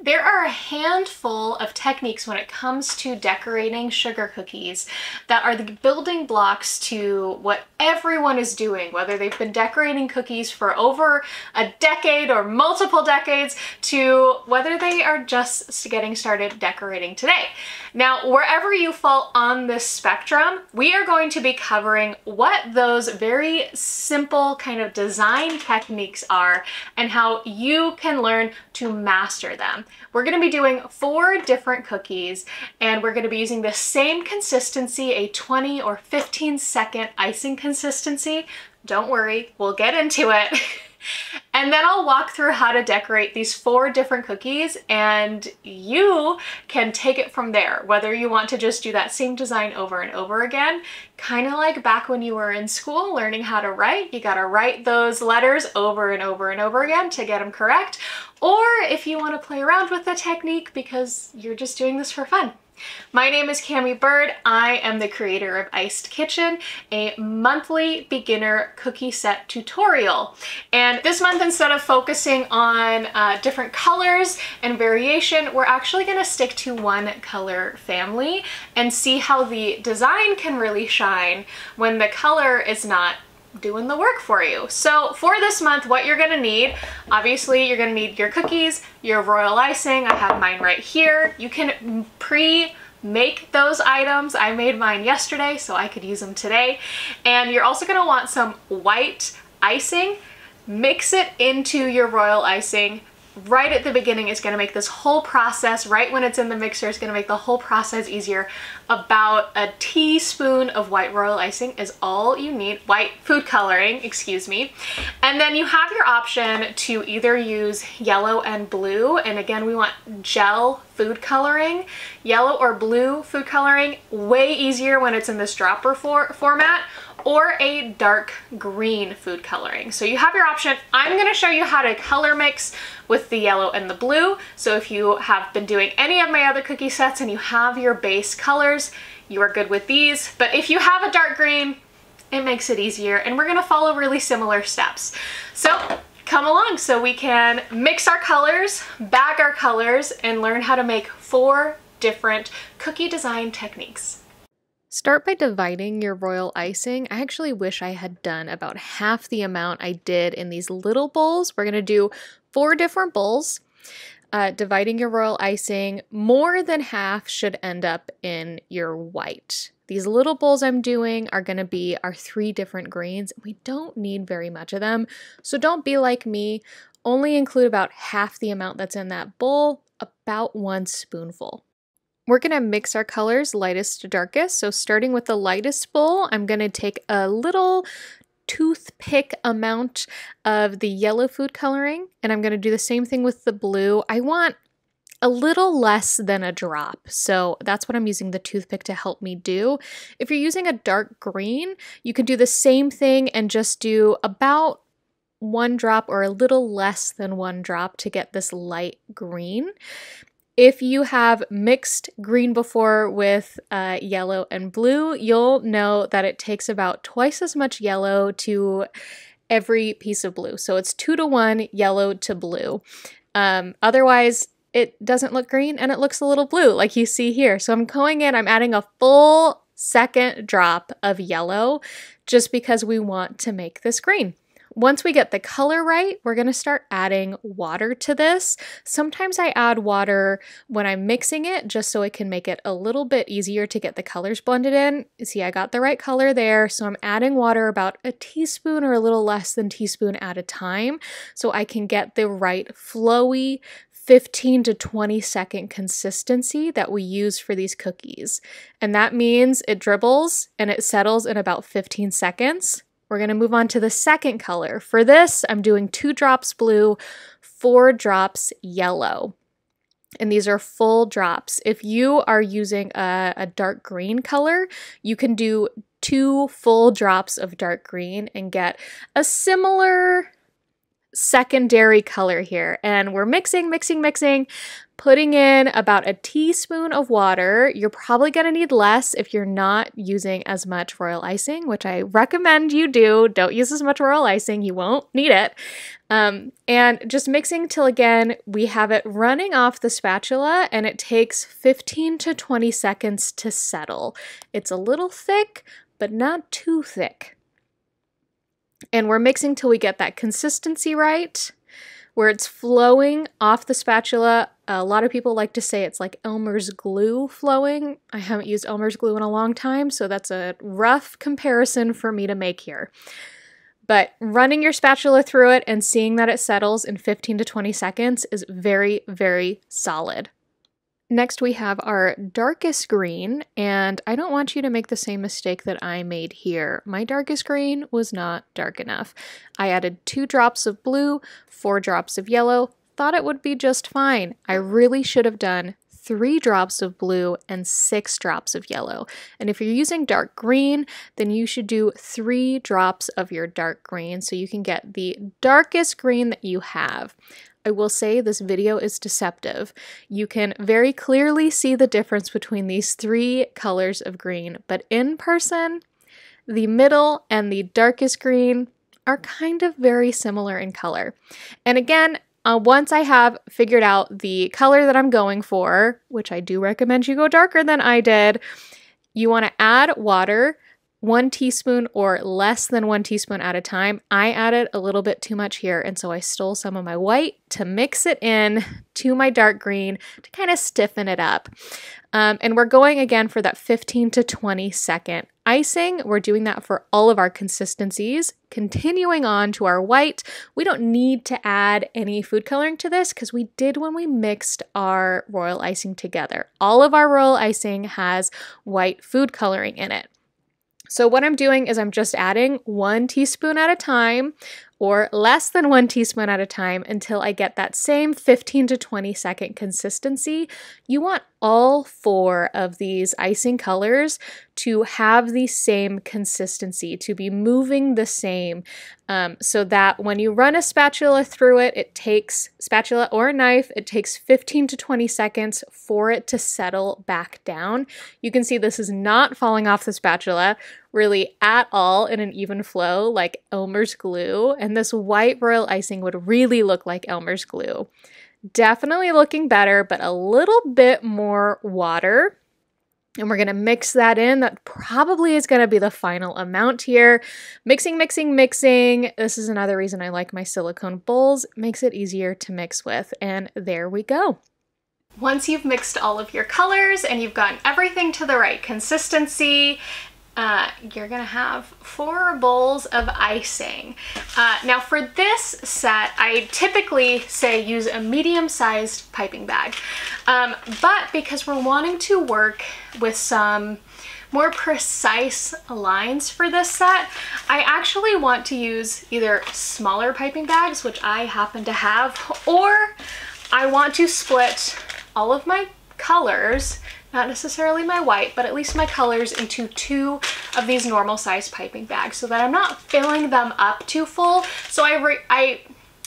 There are a handful of techniques when it comes to decorating sugar cookies that are the building blocks to what everyone is doing, whether they've been decorating cookies for over a decade or multiple decades, to whether they are just getting started decorating today. Now, wherever you fall on this spectrum, we are going to be covering what those very simple kind of design techniques are and how you can learn to master them. We're going to be doing 4 different cookies, and we're going to be using the same consistency, a 20 or 15-second icing consistency. Don't worry, we'll get into it. And then I'll walk through how to decorate these 4 different cookies, and you can take it from there, whether you want to just do that same design over and over again, kind of like back when you were in school learning how to write. You got to write those letters over and over and over again to get them correct, or if you want to play around with the technique because you're just doing this for fun. My name is Cami Bird. I am the creator of Iced.Kitchen, a monthly beginner cookie set tutorial. And this month, instead of focusing on different colors and variation, we're actually going to stick to one color family and see how the design can really shine when the color is not doing the work for you. So for this month, what you're gonna need, obviously you're gonna need your cookies, your royal icing. I have mine right here. You can pre-make those items. I made mine yesterday, so I could use them today. And you're also gonna want some white icing. Mix it into your royal icing. Right at the beginning is going to make this whole process, right when it's in the mixer, is going to make the whole process easier. About a teaspoon of white royal icing is all you need, white food coloring, excuse me. And then you have your option to either use yellow and blue, and again we want gel food coloring. Yellow or blue food coloring, way easier when it's in this dropper format, or a dark green food coloring. So you have your option. I'm going to show you how to color mix with the yellow and the blue. So if you have been doing any of my other cookie sets and you have your base colors, you are good with these. But if you have a dark green, it makes it easier, and we're going to follow really similar steps. So come along so we can mix our colors, bag our colors, and learn how to make 4 different cookie design techniques. Start by dividing your royal icing. I actually wish I had done about half the amount I did in these little bowls. We're going to do 4 different bowls. Dividing your royal icing, more than half should end up in your white. These little bowls I'm doing are going to be our 3 different greens. We don't need very much of them, so don't be like me. Only include about half the amount that's in that bowl, about 1 spoonful. We're going to mix our colors lightest to darkest. So starting with the lightest bowl, I'm going to take a little toothpick amount of the yellow food coloring, and I'm going to do the same thing with the blue. I want a little less than a drop, so that's what I'm using the toothpick to help me do. If you're using a dark green, you can do the same thing and just do about 1 drop or a little less than 1 drop to get this light green. If you have mixed green before with yellow and blue, you'll know that it takes about twice as much yellow to every piece of blue. So it's 2 to 1 yellow to blue. Otherwise, it doesn't look green and it looks a little blue like you see here. So I'm going in, I'm adding a full 2nd drop of yellow just because we want to make this green. Once we get the color right, we're going to start adding water to this. Sometimes I add water when I'm mixing it just so it can make it a little bit easier to get the colors blended in. See, I got the right color there, so I'm adding water about a teaspoon or a little less than teaspoon at a time so I can get the right flowy 15 to 20 second consistency that we use for these cookies. And that means it dribbles and it settles in about 15 seconds. We're going to move on to the 2nd color. For this, I'm doing 2 drops blue, 4 drops yellow. And these are full drops. If you are using a dark green color, you can do 2 full drops of dark green and get a similar secondary color here. And we're mixing, putting in about a teaspoon of water. You're probably gonna need less if you're not using as much royal icing, which I recommend you do. Don't use as much royal icing, you won't need it. And just mixing till, again, we have it running off the spatula, and it takes 15 to 20 seconds to settle. It's a little thick, but not too thick. And we're mixing till we get that consistency right, where it's flowing off the spatula. A lot of people like to say it's like Elmer's glue flowing. I haven't used Elmer's glue in a long time, so that's a rough comparison for me to make here. But running your spatula through it and seeing that it settles in 15 to 20 seconds is very, very solid. Next, we have our darkest green, and I don't want you to make the same mistake that I made here. My darkest green was not dark enough. I added 2 drops of blue, 4 drops of yellow, thought it would be just fine. I really should have done 3 drops of blue and 6 drops of yellow. And if you're using dark green, then you should do 3 drops of your dark green so you can get the darkest green that you have. I will say this video is deceptive. You can very clearly see the difference between these 3 colors of green, but in person, the middle and the darkest green are kind of very similar in color. And again, once I have figured out the color that I'm going for, which I do recommend you go darker than I did, you want to add water, 1 teaspoon or less than 1 teaspoon at a time. I added a little bit too much here, and so I stole some of my white to mix it in to my dark green to kind of stiffen it up. And we're going again for that 15 to 20 second icing. We're doing that for all of our consistencies. Continuing on to our white, we don't need to add any food coloring to this because we did when we mixed our royal icing together. All of our royal icing has white food coloring in it. So what I'm doing is I'm just adding 1 teaspoon at a time or less than 1 teaspoon at a time until I get that same 15 to 20 second consistency. You want all 4 of these icing colors to have the same consistency, to be moving the same, so that when you run a spatula through it, spatula or a knife, it takes 15 to 20 seconds for it to settle back down. You can see this is not falling off the spatula really at all in an even flow like Elmer's glue, and this white royal icing would really look like Elmer's glue. Definitely looking better, but a little bit more water. And we're going to mix that in. That probably is going to be the final amount here. Mixing. This is another reason I like my silicone bowls. It makes it easier to mix with. And there we go. Once you've mixed all of your colors and you've gotten everything to the right consistency, you're gonna have 4 bowls of icing. Now for this set, I typically say use a medium-sized piping bag, but because we're wanting to work with some more precise lines for this set, I actually want to use either smaller piping bags, which I happen to have, or I want to split all of my colors, not necessarily my white, but at least my colors, into 2 of these normal size piping bags so that I'm not filling them up too full. So I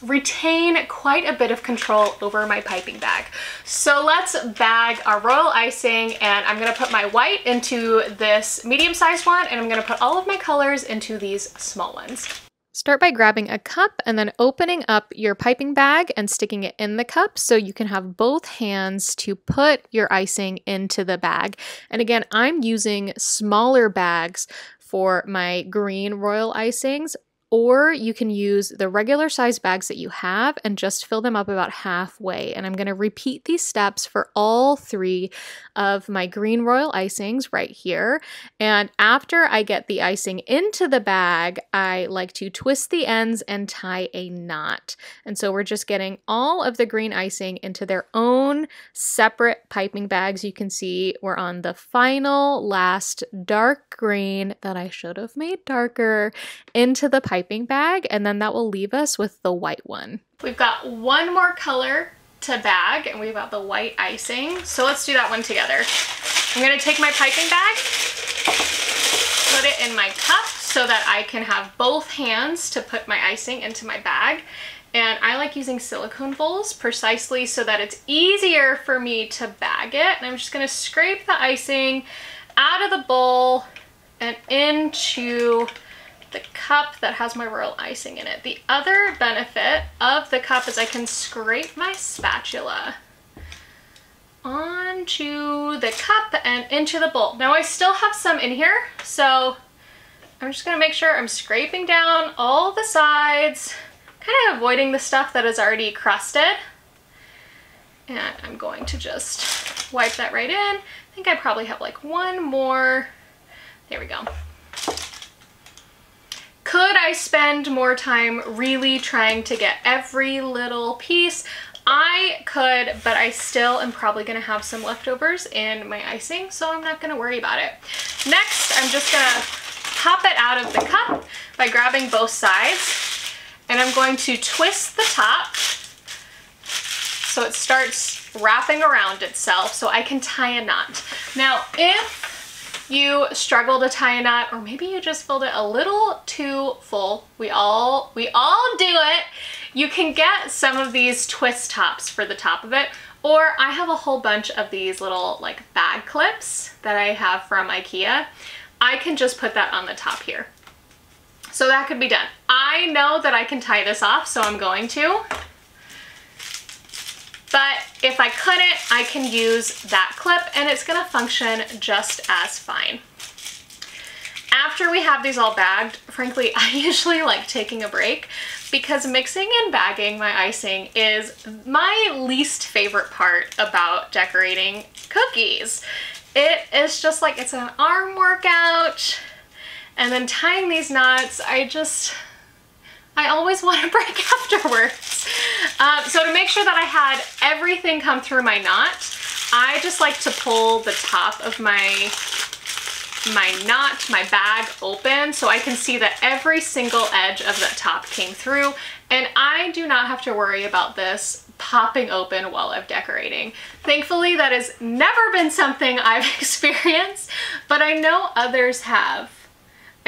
retain quite a bit of control over my piping bag. So let's bag our royal icing, and I'm gonna put my white into this medium-sized one, and I'm gonna put all of my colors into these small ones. Start by grabbing a cup and then opening up your piping bag and sticking it in the cup so you can have both hands to put your icing into the bag. And again, I'm using smaller bags for my green royal icings, or you can use the regular size bags that you have and just fill them up about halfway. And I'm going to repeat these steps for all 3 of my green royal icings right here. And after I get the icing into the bag, I like to twist the ends and tie a knot. And so we're just getting all of the green icing into their own separate piping bags. You can see we're on the final last dark green that I should have made darker into the piping bag, and then that will leave us with the white one. We've got 1 more color to bag, and we've got the white icing. So let's do that one together. I'm gonna take my piping bag, put it in my cup so that I can have both hands to put my icing into my bag. And I like using silicone bowls precisely so that it's easier for me to bag it. And I'm just gonna scrape the icing out of the bowl and into the cup that has my royal icing in it. The other benefit of the cup is I can scrape my spatula onto the cup and into the bowl. Now I still have some in here, so I'm just gonna make sure I'm scraping down all the sides, kind of avoiding the stuff that is already crusted. And I'm going to just wipe that right in. I think I probably have like one more. There we go. Could I spend more time really trying to get every little piece? I could, but I still am probably gonna have some leftovers in my icing, so I'm not gonna worry about it. Next, I'm just gonna pop it out of the cup by grabbing both sides, and I'm going to twist the top so it starts wrapping around itself so I can tie a knot. Now, if you struggle to tie a knot, or maybe you just filled it a little too full, we all do it, you can get some of these twist tops for the top of it, or I have a whole bunch of these little like bag clips that I have from IKEA. I can just put that on the top here. So that could be done. I know that I can tie this off, so I'm going to. But if I couldn't, I can use that clip and it's gonna function just as fine. After we have these all bagged, frankly, I usually like taking a break because mixing and bagging my icing is my least favorite part about decorating cookies. It is just like, it's an arm workout, and then tying these knots, I always want to break afterwards. So to make sure that I had everything come through my knot, I just like to pull the top of my knot, my bag open so I can see that every single edge of the top came through, and I do not have to worry about this popping open while I'm decorating. Thankfully, that has never been something I've experienced, but I know others have.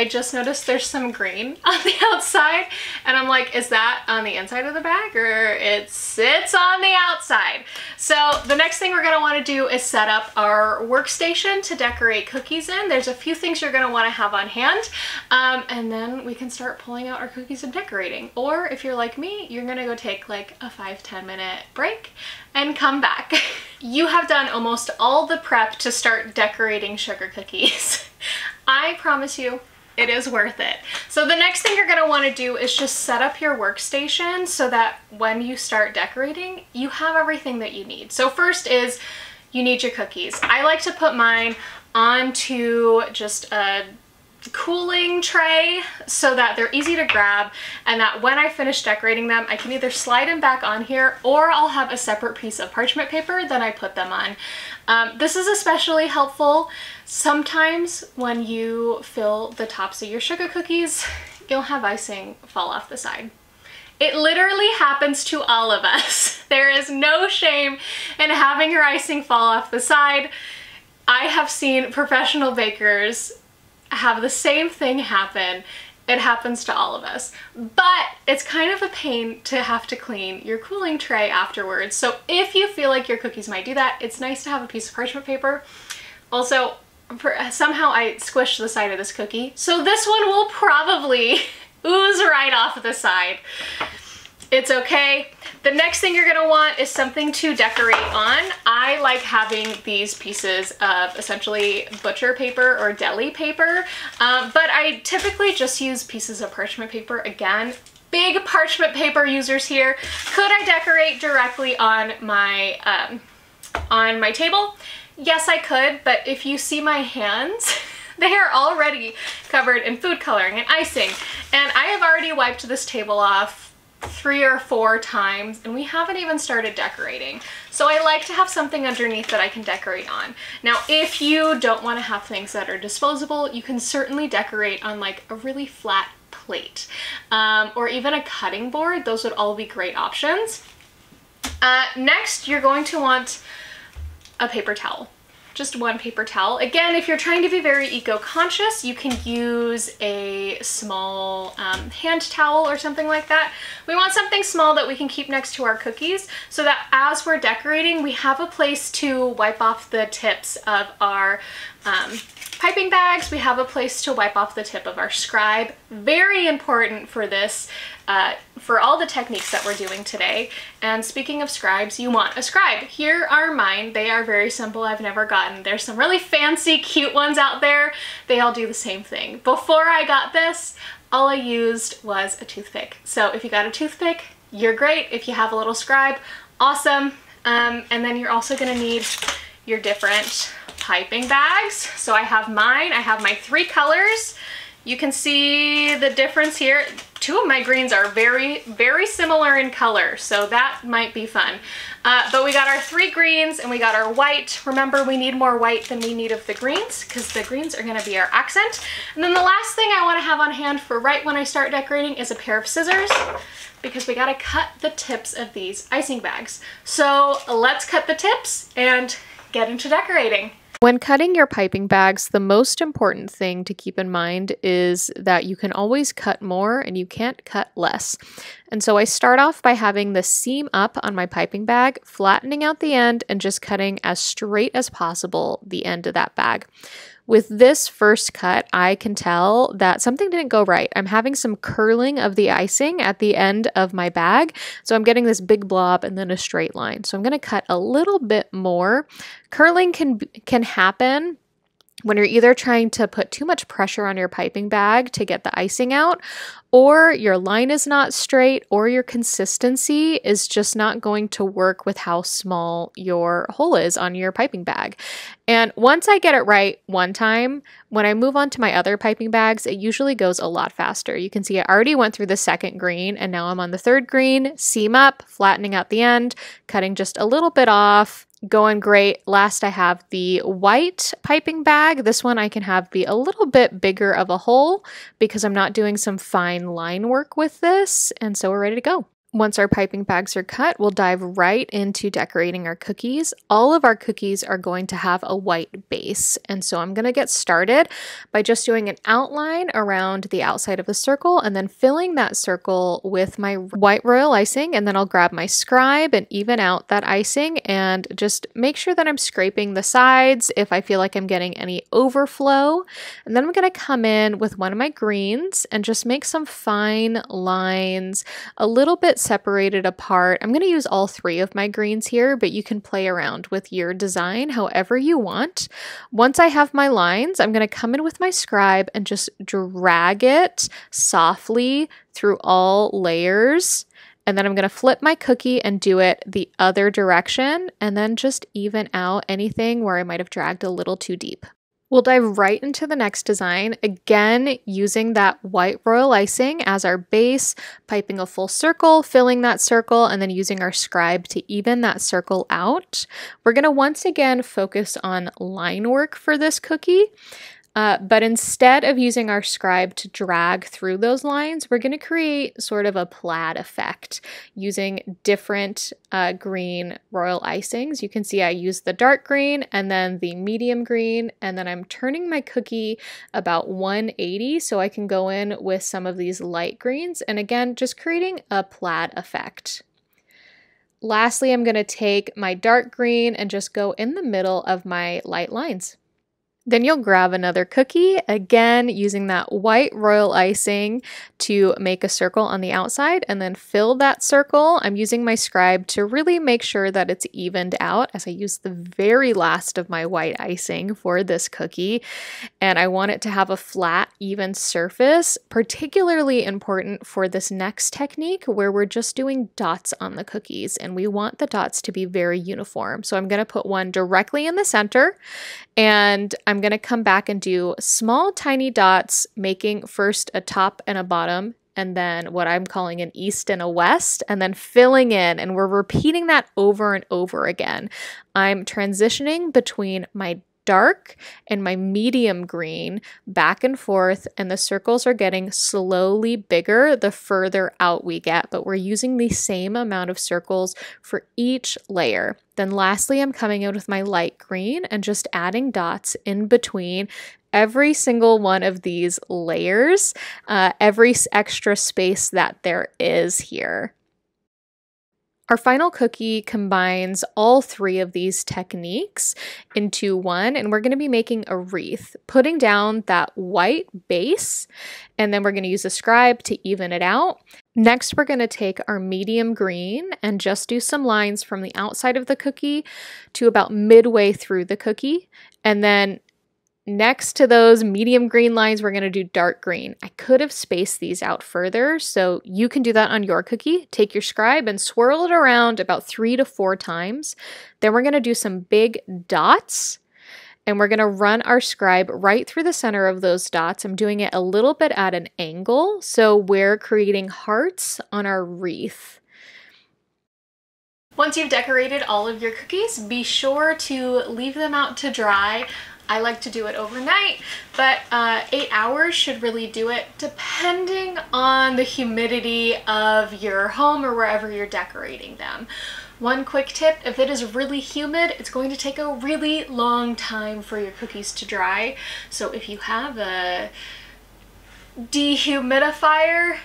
I just noticed there's some green on the outside, and I'm like, is that on the inside of the bag or it sits on the outside? So the next thing we're gonna wanna do is set up our workstation to decorate cookies in. There's a few things you're gonna wanna have on hand, and then we can start pulling out our cookies and decorating. Or if you're like me, you're gonna go take like a 5-10 minute break and come back. You have done almost all the prep to start decorating sugar cookies. I promise you, it is worth it. So the next thing you're gonna wanna do is just set up your workstation so that when you start decorating, you have everything that you need. So first is, you need your cookies. I like to put mine onto just a cooling tray so that they're easy to grab, and that when I finish decorating them, I can either slide them back on here, or I'll have a separate piece of parchment paper that I put them on. This is especially helpful sometimes when you fill the tops of your sugar cookies, you'll have icing fall off the side. It literally happens to all of us. There is no shame in having your icing fall off the side. I have seen professional bakers have the same thing happen. It happens to all of us, but it's kind of a pain to have to clean your cooling tray afterwards. So if you feel like your cookies might do that, it's nice to have a piece of parchment paper. Also, somehow I squished the side of this cookie, so this one will probably ooze right off the side. It's okay. The next thing you're gonna want is something to decorate on. I like having these pieces of essentially butcher paper or deli paper, but I typically just use pieces of parchment paper. Again, big parchment paper users here. Could I decorate directly on my table? Yes, I could, but if you see my hands, they are already covered in food coloring and icing, and I have already wiped this table off 3 or 4 times, and we haven't even started decorating. So I like to have something underneath that I can decorate on. Now, if you don't want to have things that are disposable, you can certainly decorate on like a really flat plate, or even a cutting board. Those would all be great options. Next, you're going to want a paper towel. just one paper towel. Again, if you're trying to be very eco-conscious, you can use a small hand towel or something like that. We want something small that we can keep next to our cookies so that as we're decorating, we have a place to wipe off the tips of our piping bags. We have a place to wipe off the tip of our scribe. Very important for this, for all the techniques that we're doing today. And speaking of scribes, you want a scribe. Here are mine. They are very simple. I've never gotten. There's some really fancy, cute ones out there. They all do the same thing. Before I got this, all I used was a toothpick. So if you got a toothpick, you're great. If you have a little scribe, awesome. And then you're also gonna need your different piping bags. So I have mine. I have my 3 colors. You can see the difference here. 2 of my greens are very, very similar in color, so that might be fun. But we got our 3 greens and we got our white. Remember, we need more white than we need of the greens because the greens are gonna be our accent. And then the last thing I wanna have on hand for right when I start decorating is a pair of scissors, because we gotta cut the tips of these icing bags. So let's cut the tips and get into decorating. When cutting your piping bags, the most important thing to keep in mind is that you can always cut more and you can't cut less. And so I start off by having the seam up on my piping bag, flattening out the end and just cutting as straight as possible the end of that bag. With this first cut, I can tell that something didn't go right. I'm having some curling of the icing at the end of my bag. So I'm getting this big blob and then a straight line. So I'm going to cut a little bit more. Curling can happen when you're either trying to put too much pressure on your piping bag to get the icing out, or your line is not straight, or your consistency is just not going to work with how small your hole is on your piping bag. And once I get it right one time, when I move on to my other piping bags, it usually goes a lot faster. You can see I already went through the second green and now I'm on the third green, seam up, flattening out the end, cutting just a little bit off, going great. Last, I have the white piping bag. This one I can have be a little bit bigger of a hole because I'm not doing some fine line work with this. And so we're ready to go. Once our piping bags are cut, we'll dive right into decorating our cookies. All of our cookies are going to have a white base. And so I'm going to get started by just doing an outline around the outside of the circle and then filling that circle with my white royal icing. And then I'll grab my scribe and even out that icing and just make sure that I'm scraping the sides if I feel like I'm getting any overflow. And then I'm going to come in with one of my greens and just make some fine lines, a little bit separated apart. I'm going to use all 3 of my greens here, but you can play around with your design however you want. Once I have my lines, I'm going to come in with my scribe and just drag it softly through all layers. And then I'm going to flip my cookie and do it the other direction and then just even out anything where I might have dragged a little too deep. We'll dive right into the next design, again using that white royal icing as our base, piping a full circle, filling that circle, and then using our scribe to even that circle out. We're going to once again focus on line work for this cookie. But instead of using our scribe to drag through those lines, we're going to create sort of a plaid effect using different green royal icings. You can see I used the dark green and then the medium green, and then I'm turning my cookie about 180 so I can go in with some of these light greens, and again, just creating a plaid effect. Lastly, I'm going to take my dark green and just go in the middle of my light lines. Then you'll grab another cookie, again using that white royal icing to make a circle on the outside and then fill that circle. I'm using my scribe to really make sure that it's evened out as I use the very last of my white icing for this cookie. And I want it to have a flat, even surface, particularly important for this next technique where we're just doing dots on the cookies and we want the dots to be very uniform. So I'm going to put one directly in the center, and I'm going to come back and do small tiny dots, making first a top and a bottom, and then what I'm calling an east and a west, and then filling in, and we're repeating that over and over again. I'm transitioning between my dark and my medium green back and forth, and the circles are getting slowly bigger the further out we get, but we're using the same amount of circles for each layer. Then lastly, I'm coming in with my light green and just adding dots in between every single one of these layers, every extra space that there is here. Our final cookie combines all three of these techniques into one, and we're going to be making a wreath, putting down that white base, and then we're going to use a scribe to even it out. Next, we're going to take our medium green and just do some lines from the outside of the cookie to about midway through the cookie, and then next to those medium green lines, we're going to do dark green. I could have spaced these out further, so you can do that on your cookie. Take your scribe and swirl it around about 3 to 4 times. Then we're going to do some big dots, and we're going to run our scribe right through the center of those dots. I'm doing it a little bit at an angle, so we're creating hearts on our wreath. Once you've decorated all of your cookies, be sure to leave them out to dry. I like to do it overnight, but 8 hours should really do it, depending on the humidity of your home or wherever you're decorating them. One quick tip, if it is really humid, it's going to take a really long time for your cookies to dry. So if you have a dehumidifier,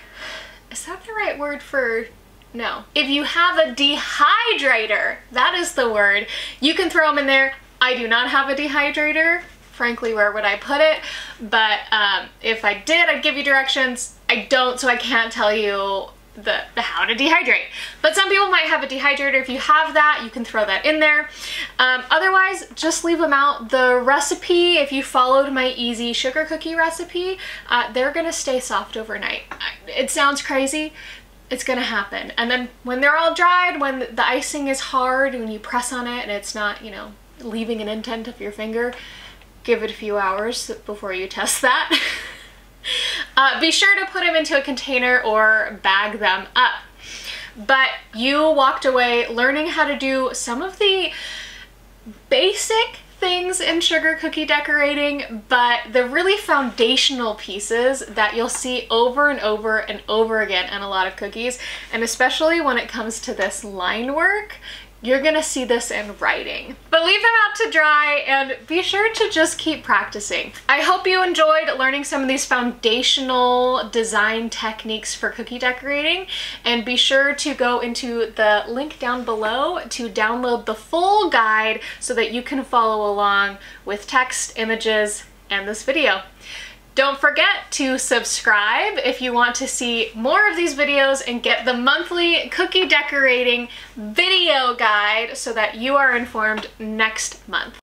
is that the right word for... No. If you have a dehydrator, that is the word, you can throw them in there. I do not have a dehydrator. Frankly, where would I put it? But if I did, I'd give you directions. I don't, so I can't tell you the how to dehydrate. But some people might have a dehydrator. If you have that, you can throw that in there. Otherwise, just leave them out. The recipe, if you followed my easy sugar cookie recipe, they're gonna stay soft overnight. It sounds crazy. It's gonna happen. And then when they're all dried, when the icing is hard, when you press on it and it's not, you know, leaving an indent of your finger, give it a few hours before you test that. Be sure to put them into a container or bag them up. But you walked away learning how to do some of the basic things in sugar cookie decorating, but the really foundational pieces that you'll see over and over and over again in a lot of cookies, and especially when it comes to this line work, you're gonna see this in writing. But leave them out to dry and be sure to just keep practicing. I hope you enjoyed learning some of these foundational design techniques for cookie decorating, and be sure to go into the link down below to download the full guide so that you can follow along with text, images, and this video. Don't forget to subscribe if you want to see more of these videos and get the monthly cookie decorating video guide so that you are informed next month.